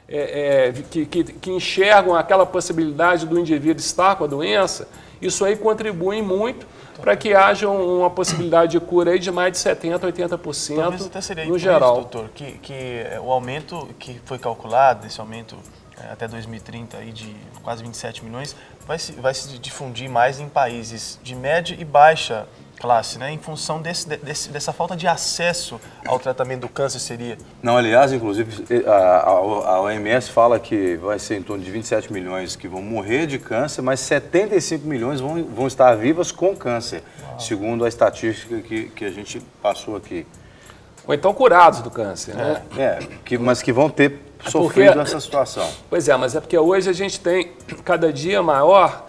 que enxergam aquela possibilidade do indivíduo estar com a doença, isso aí contribui muito para que haja uma possibilidade de cura aí de mais de 70%, 80% Talvez até seria no geral. Isso, doutor, que o aumento que foi calculado, esse aumento até 2030 aí de quase 27 milhões, vai se difundir mais em países de média e baixa classe, né? Em função dessa falta de acesso ao tratamento do câncer seria? Não, aliás, inclusive, a OMS fala que vai ser em torno de 27 milhões que vão morrer de câncer, mas 75 milhões vão estar vivas com câncer, segundo a estatística que a gente passou aqui. Ou então curados do câncer, né? Mas que vão ter sofrido essa situação. Pois é, mas é porque hoje a gente tem cada dia maior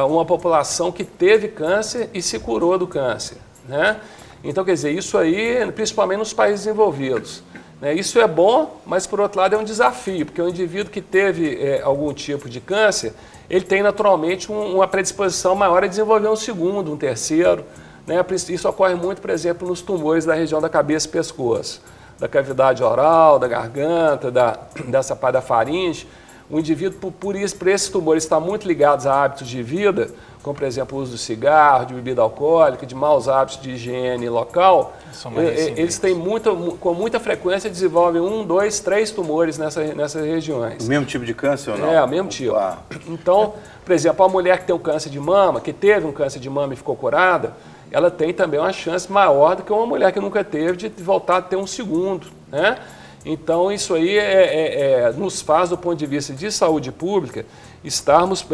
uma população que teve câncer e se curou do câncer, né? Então, quer dizer, isso aí, principalmente nos países desenvolvidos, né? Isso é bom, mas por outro lado é um desafio, porque o indivíduo que teve algum tipo de câncer, ele tem naturalmente uma predisposição maior a desenvolver um segundo, um terceiro, né? Isso ocorre muito, por exemplo, nos tumores da região da cabeça e pescoço, da cavidade oral, da garganta, dessa parte da faringe. O indivíduo, por esses tumores, está muito ligados a hábitos de vida, como, por exemplo, o uso do cigarro, de bebida alcoólica, de maus hábitos de higiene local. Eles têm com muita frequência desenvolvem 1, 2, 3 tumores nessas regiões. O mesmo tipo de câncer ou não? É, o mesmo tipo. Então, por exemplo, a mulher que tem um câncer de mama, que teve um câncer de mama e ficou curada, ela tem também uma chance maior do que uma mulher que nunca teve de voltar a ter um segundo, né? Então, isso aí nos faz, do ponto de vista de saúde pública, estarmos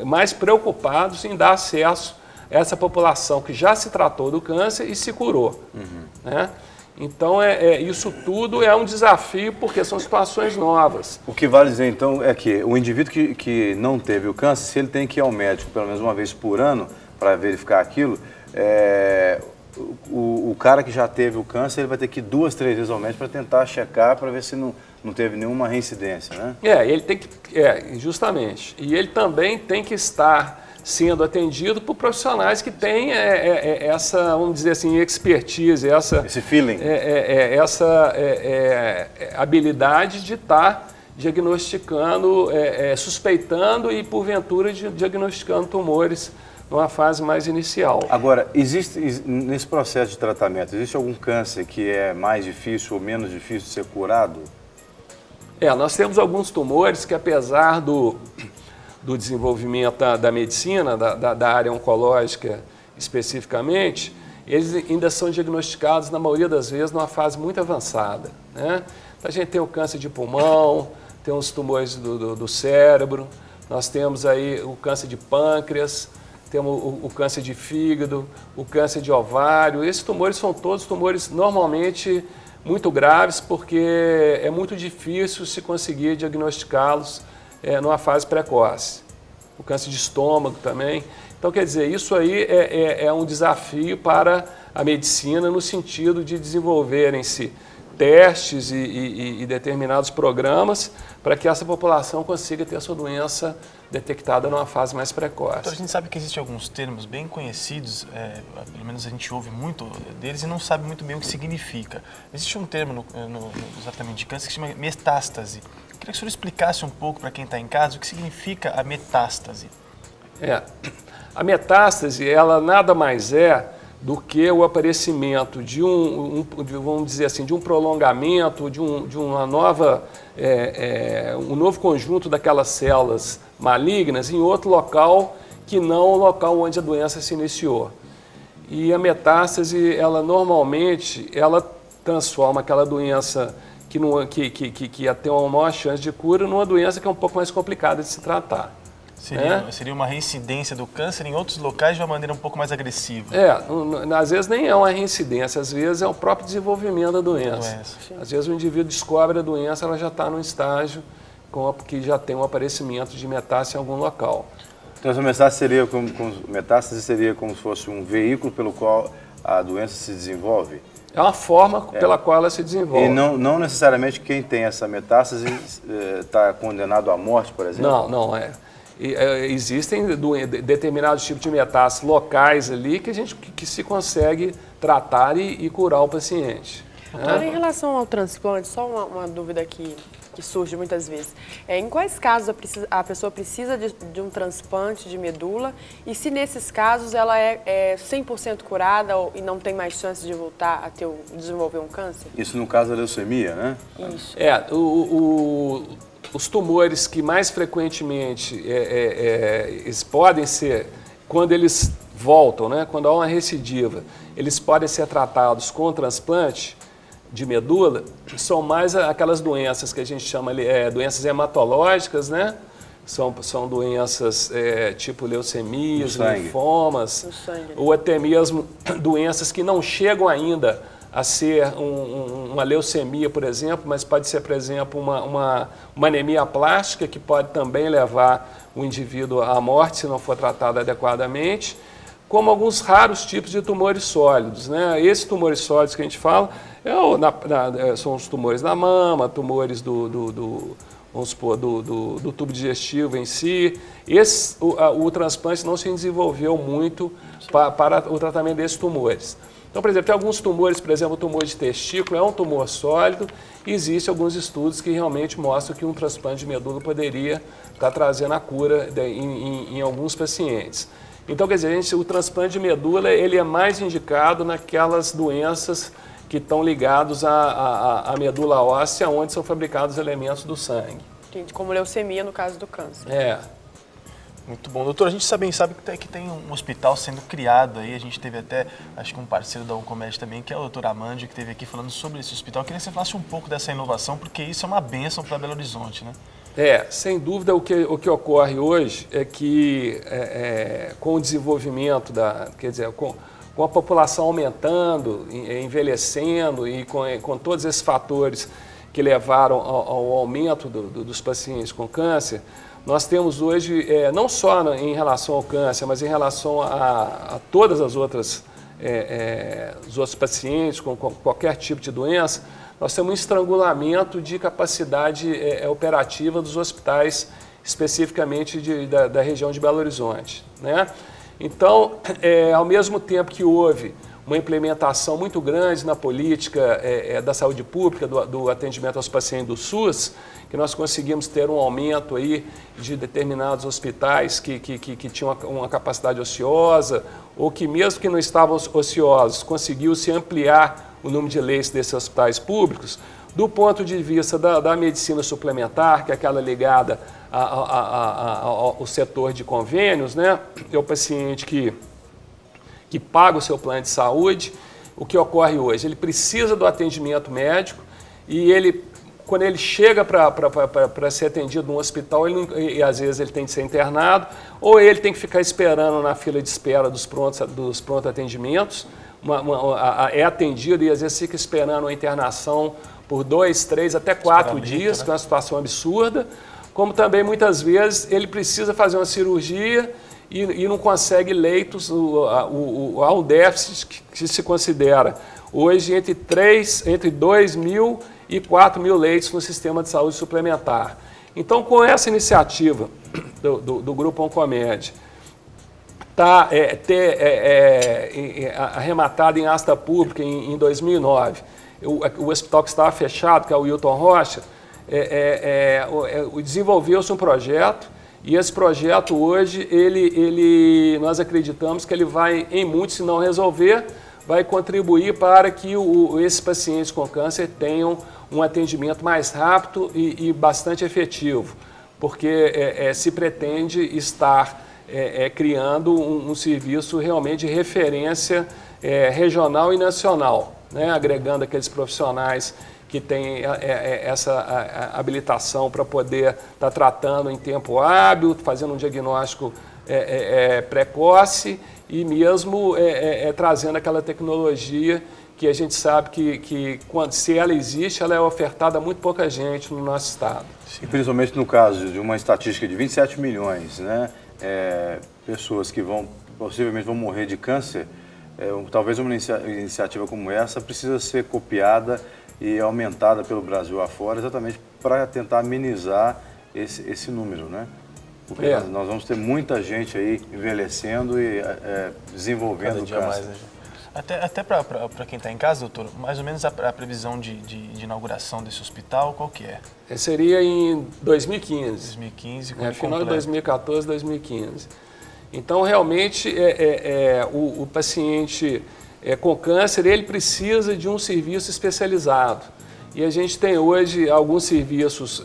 mais preocupados em dar acesso a essa população que já se tratou do câncer e se curou. Né? Então, isso tudo é um desafio, porque são situações novas. O que vale dizer, então, é que o indivíduo que não teve o câncer, se ele tem que ir ao médico pelo menos uma vez por ano para verificar aquilo, o cara que já teve o câncer, ele vai ter que ir 2, 3 vezes ao médico para tentar checar, para ver se não teve nenhuma reincidência, né? Ele tem que, justamente. E ele também tem que estar sendo atendido por profissionais que têm essa, vamos dizer assim, expertise, esse feeling, essa habilidade de estar diagnosticando, suspeitando e, porventura, diagnosticando tumores numa fase mais inicial. Agora, nesse processo de tratamento, existe algum câncer que é mais difícil ou menos difícil de ser curado? Nós temos alguns tumores que, apesar do desenvolvimento da medicina, da área oncológica especificamente, eles ainda são diagnosticados, na maioria das vezes, numa fase muito avançada, né? Então, a gente tem o câncer de pulmão, tem os tumores do cérebro, nós temos aí o câncer de pâncreas, temos o câncer de fígado, o câncer de ovário. Esses tumores são todos tumores normalmente muito graves, porque é muito difícil se conseguir diagnosticá-los numa fase precoce. O câncer de estômago também. Então, quer dizer, isso aí é um desafio para a medicina no sentido de desenvolverem-se testes e determinados programas para que essa população consiga ter a sua doença detectada numa fase mais precoce. Então, a gente sabe que existem alguns termos bem conhecidos, pelo menos a gente ouve muito deles e não sabe muito bem o que significa. Existe um termo no tratamento de câncer que se chama metástase. Eu queria que o senhor explicasse um pouco para quem está em casa o que significa a metástase. A metástase, ela nada mais é do que o aparecimento de vamos dizer assim, de um prolongamento, de uma nova, um novo conjunto daquelas células malignas em outro local que não o local onde a doença se iniciou. E a metástase, ela normalmente, ela transforma aquela doença que ia ter uma maior chance de cura numa doença que é um pouco mais complicada de se tratar. Seria uma reincidência do câncer em outros locais de uma maneira um pouco mais agressiva. Às vezes nem é uma reincidência, às vezes é o próprio desenvolvimento da doença. Às vezes o indivíduo descobre a doença, ela já está num estágio que já tem um aparecimento de metástase em algum local. Então essa metástase seria como se fosse um veículo pelo qual a doença se desenvolve? É uma forma pela qual ela se desenvolve. E não necessariamente quem tem essa metástase está condenado à morte, por exemplo? Não. Existem determinados tipos de metástases locais ali que se consegue tratar e curar o paciente. Agora, em relação ao transplante, só uma dúvida aqui que surge muitas vezes. Em quais casos a pessoa precisa de um transplante de medula e se nesses casos ela é 100% curada e não tem mais chance de voltar a desenvolver um câncer? Isso no caso da leucemia, né? Isso. Os tumores que mais frequentemente eles podem ser, quando eles voltam, né, quando há uma recidiva, eles podem ser tratados com transplante de medula, são mais aquelas doenças que a gente chama doenças hematológicas, né? São doenças tipo leucemias, linfomas, ou até mesmo doenças que não chegam ainda a ser uma leucemia, por exemplo, mas pode ser, por exemplo, uma anemia plástica, que pode também levar o indivíduo à morte se não for tratado adequadamente, como alguns raros tipos de tumores sólidos, né? Esses tumores sólidos que a gente fala são os tumores da mama, tumores vamos supor, do tubo digestivo em si. O transplante não se desenvolveu muito para o tratamento desses tumores. Então, por exemplo, tem alguns tumores, por exemplo, o tumor de testículo é um tumor sólido e existem alguns estudos que realmente mostram que um transplante de medula poderia estar trazendo a cura em alguns pacientes. Então, quer dizer, o transplante de medula ele é mais indicado naquelas doenças que estão ligados à medula óssea, onde são fabricados elementos do sangue. Entendi, como leucemia no caso do câncer. Muito bom. Doutor, a gente sabe que tem um hospital sendo criado aí, a gente teve até, acho que um parceiro da Oncomed também, que é o doutor Amandio, que esteve aqui falando sobre esse hospital. Eu queria que você falasse um pouco dessa inovação, porque isso é uma bênção para Belo Horizonte, né? Sem dúvida o que ocorre hoje é que com o desenvolvimento quer dizer, com a população aumentando, envelhecendo e com todos esses fatores que levaram ao aumento dos pacientes com câncer, nós temos hoje, não só em relação ao câncer, mas em relação a todas as outras, os outros pacientes com qualquer tipo de doença, nós temos um estrangulamento de capacidade operativa dos hospitais, especificamente da região de Belo Horizonte, né? Então, ao mesmo tempo que houve uma implementação muito grande na política da saúde pública, do atendimento aos pacientes do SUS, que nós conseguimos ter um aumento aí de determinados hospitais que tinham uma capacidade ociosa, ou que mesmo que não estavam ociosos, conseguiu-se ampliar o número de leitos desses hospitais públicos. Do ponto de vista da medicina suplementar, que é aquela ligada ao setor de convênios, né? É o paciente que paga o seu plano de saúde. O que ocorre hoje? Ele precisa do atendimento médico e quando ele chega para ser atendido num hospital, e às vezes ele tem de ser internado, ou ele tem que ficar esperando na fila de espera dos prontos atendimentos, é atendido e às vezes fica esperando a internação por 2, 3, até 4 dias, que é uma situação absurda, como também muitas vezes ele precisa fazer uma cirurgia e não consegue leitos. Há um déficit que se considera hoje entre 2.000 e 4.000 leitos no sistema de saúde suplementar. Então, com essa iniciativa do Grupo Oncomed, arrematado em asta pública em 2009, o hospital que estava fechado, que é o Wilton Rocha, desenvolveu-se um projeto, e esse projeto hoje, nós acreditamos que ele vai, em muito, se não resolver, vai contribuir para que esses pacientes com câncer tenham um atendimento mais rápido e bastante efetivo, porque se pretende estar criando um serviço realmente de referência regional e nacional, né? Agregando aqueles profissionais que têm essa habilitação para poder estar tratando em tempo hábil, fazendo um diagnóstico precoce e mesmo trazendo aquela tecnologia que a gente sabe que se ela existe, ela é ofertada a muito pouca gente no nosso estado. E principalmente no caso de uma estatística de 27 milhões, né, pessoas que possivelmente vão morrer de câncer, talvez uma iniciativa como essa precisa ser copiada e aumentada pelo Brasil afora, exatamente para tentar amenizar esse número, né? Porque nós vamos ter muita gente aí envelhecendo e desenvolvendo câncer. Mais, né? Até para quem está em casa, doutor, mais ou menos a previsão de inauguração desse hospital, qual que é? Seria em 2015. 2015, final de 2014, 2015. Então, realmente, o paciente com câncer, ele precisa de um serviço especializado. E a gente tem hoje alguns serviços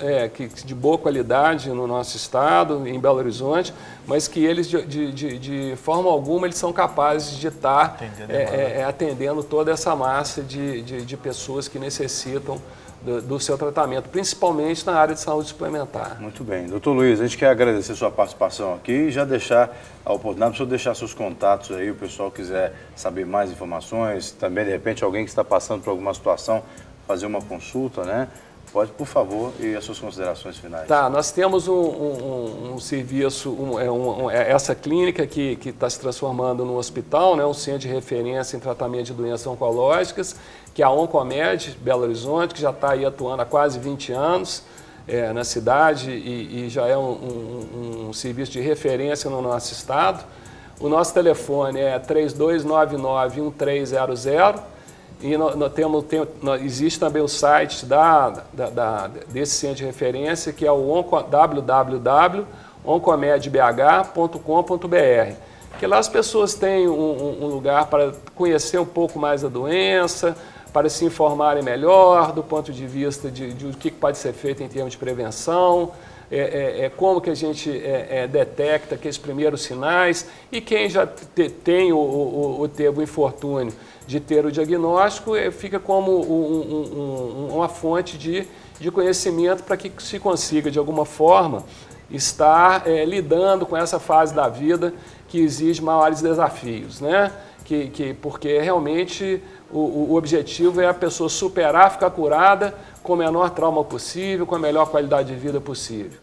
de boa qualidade no nosso estado, em Belo Horizonte, mas que eles, de forma alguma, eles são capazes de estar atendendo toda essa massa de pessoas que necessitam do seu tratamento, principalmente na área de saúde suplementar. Muito bem. Doutor Luiz, a gente quer agradecer a sua participação aqui e já deixar a oportunidade para o senhor deixar seus contatos aí, o pessoal quiser saber mais informações, também, de repente, alguém que está passando por alguma situação, fazer uma consulta, né? Pode, por favor, e as suas considerações finais. Tá, nós temos um serviço, essa clínica que está se transformando num hospital, né, um centro de referência em tratamento de doenças oncológicas, que é a Oncomed Belo Horizonte, que já está aí atuando há quase 20 anos na cidade e já é um serviço de referência no nosso estado. O nosso telefone é 3299-1300. E existe também o site desse centro de referência, que é o www.oncomedbh.com.br, que lá as pessoas têm um lugar para conhecer um pouco mais da doença, para se informarem melhor do ponto de vista de o que pode ser feito em termos de prevenção, como que a gente detecta aqueles primeiros sinais, e quem já teve o infortúnio de ter o diagnóstico, fica como uma fonte de conhecimento para que se consiga, de alguma forma, estar lidando com essa fase da vida que exige maiores desafios, né? Porque realmente o objetivo é a pessoa superar, ficar curada com o menor trauma possível, com a melhor qualidade de vida possível.